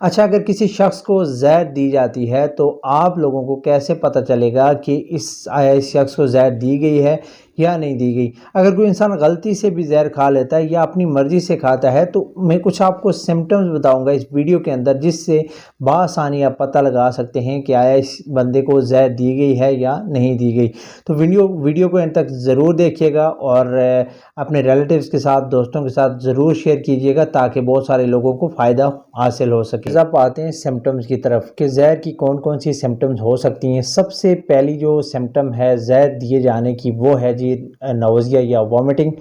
अच्छा, अगर किसी शख्स को ज़हर दी जाती है तो आप लोगों को कैसे पता चलेगा कि इस शख्स को ज़हर दी गई है या नहीं दी गई? अगर कोई इंसान गलती से भी ज़हर खा लेता है या अपनी मर्ज़ी से खाता है तो मैं कुछ आपको सिम्पटम्स बताऊंगा इस वीडियो के अंदर, जिससे बआसानी आप पता लगा सकते हैं कि आया इस बंदे को ज़हर दी गई है या नहीं दी गई। तो वीडियो को अंत तक ज़रूर देखिएगा और अपने रिलेटिव्स के साथ, दोस्तों के साथ ज़रूर शेयर कीजिएगा ताकि बहुत सारे लोगों को फ़ायदा हासिल हो सके। अब आते हैं सिम्टम्स की तरफ कि ज़हर की कौन कौन सी सिम्टम्स हो सकती हैं। सबसे पहली जो सिम्टम है ज़हर दिए जाने की वो है जी नौज़िया या वॉमिटिंग।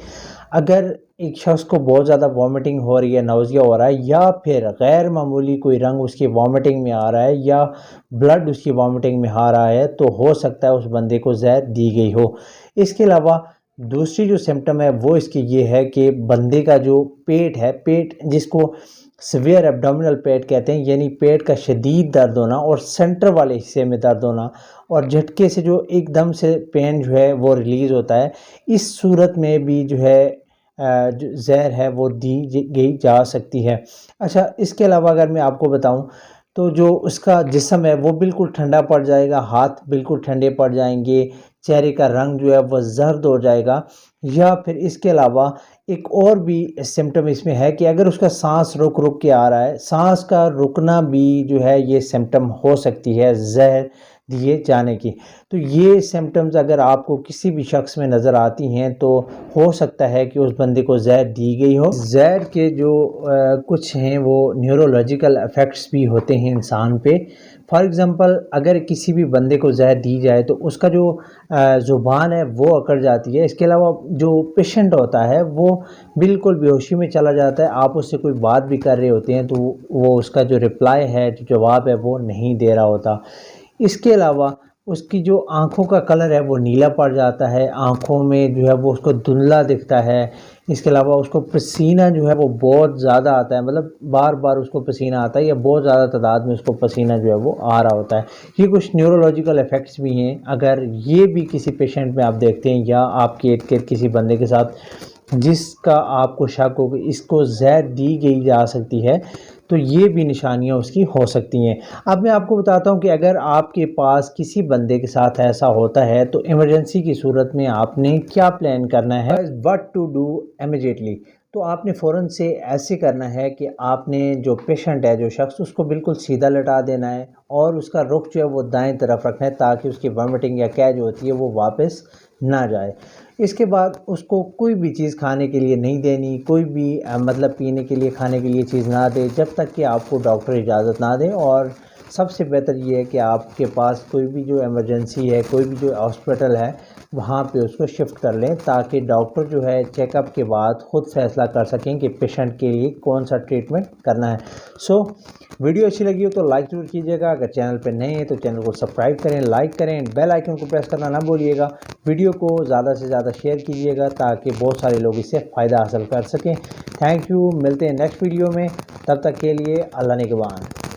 अगर एक शख्स को बहुत ज़्यादा वॉमिटिंग हो रही है, नौज़िया हो रहा है, या फिर गैर मामूली कोई रंग उसकी वॉमिटिंग में आ रहा है या ब्लड उसकी वॉमिटिंग में आ रहा है, तो हो सकता है उस बंदे को ज़हर दी गई हो। इसके अलावा दूसरी जो सिम्टम है वो इसकी ये है कि बंदे का जो पेट है, पेट जिसको सीवियर एब्डोमिनल पेट कहते हैं, यानी पेट का शदीद दर्द होना और सेंटर वाले हिस्से में दर्द होना और झटके से जो एकदम से पेन जो है वो रिलीज़ होता है, इस सूरत में भी जो है जो ज़हर है वो दी गई जा सकती है। अच्छा, इसके अलावा अगर मैं आपको बताऊं तो जो उसका जिस्म है वो बिल्कुल ठंडा पड़ जाएगा, हाथ बिल्कुल ठंडे पड़ जाएंगे, चेहरे का रंग जो है वह जर्द हो जाएगा। या फिर इसके अलावा एक और भी सिम्टम इसमें है कि अगर उसका सांस रुक रुक के आ रहा है, सांस का रुकना भी जो है ये सिम्टम हो सकती है ज़हर दिए जाने की। तो ये सिम्टम्स अगर आपको किसी भी शख्स में नज़र आती हैं तो हो सकता है कि उस बंदे को ज़हर दी गई हो। ज़हर के जो कुछ हैं वो न्यूरोलॉजिकल इफ़ेक्ट्स भी होते हैं इंसान पे। फॉर एग्ज़ाम्पल, अगर किसी भी बंदे को ज़हर दी जाए तो उसका जो ज़ुबान है वो अकड़ जाती है। इसके अलावा जो पेशेंट होता है वो बिल्कुल बेहोशी में चला जाता है। आप उससे कोई बात भी कर रहे होते हैं तो वो उसका जो रिप्लाई है, जो जवाब है, वो नहीं दे रहा होता। इसके अलावा उसकी जो आँखों का कलर है वो नीला पड़ जाता है, आँखों में जो है वो उसको धुंधला दिखता है। इसके अलावा उसको पसीना जो है वो बहुत ज़्यादा आता है, मतलब बार बार उसको पसीना आता है या बहुत ज़्यादा तादाद में उसको पसीना जो है वो आ रहा होता है। ये कुछ न्यूरोलॉजिकल इफ़ेक्ट्स भी हैं। अगर ये भी किसी पेशेंट में आप देखते हैं या आपके इर्द गिर्द किसी बंदे के साथ जिसका आपको शक हो कि इसको ज़हर दी गई जा सकती है, तो ये भी निशानियां उसकी हो सकती हैं। अब मैं आपको बताता हूं कि अगर आपके पास किसी बंदे के साथ ऐसा होता है तो इमरजेंसी की सूरत में आपने क्या प्लान करना है, व्हाट टू डू इमीडिएटली। तो आपने फ़ौरन से ऐसे करना है कि आपने जो पेशेंट है, जो शख्स, उसको बिल्कुल सीधा लटा देना है और उसका रुख जो है वो दाएं तरफ रखना है ताकि उसकी वॉमिटिंग या कैज होती है वो वापस ना जाए। इसके बाद उसको कोई भी चीज़ खाने के लिए नहीं देनी, कोई भी मतलब पीने के लिए, खाने के लिए चीज़ ना दे जब तक कि आपको डॉक्टर इजाज़त ना दे। और सबसे बेहतर ये है कि आपके पास कोई भी जो इमरजेंसी है, कोई भी जो हॉस्पिटल है, वहाँ पे उसको शिफ्ट कर लें ताकि डॉक्टर जो है चेकअप के बाद ख़ुद फैसला कर सकें कि पेशेंट के लिए कौन सा ट्रीटमेंट करना है। सो वीडियो अच्छी लगी हो तो लाइक ज़रूर कीजिएगा। अगर चैनल पर नए हैं तो चैनल को सब्सक्राइब करें, लाइक करें, बेल आइकन को प्रेस करना ना भूलिएगा। वीडियो को ज़्यादा से ज़्यादा शेयर कीजिएगा ताकि बहुत सारे लोग इससे फ़ायदा हासिल कर सकें। थैंक यू, मिलते हैं नेक्स्ट वीडियो में। तब तक के लिए अल्लाह निगहबान।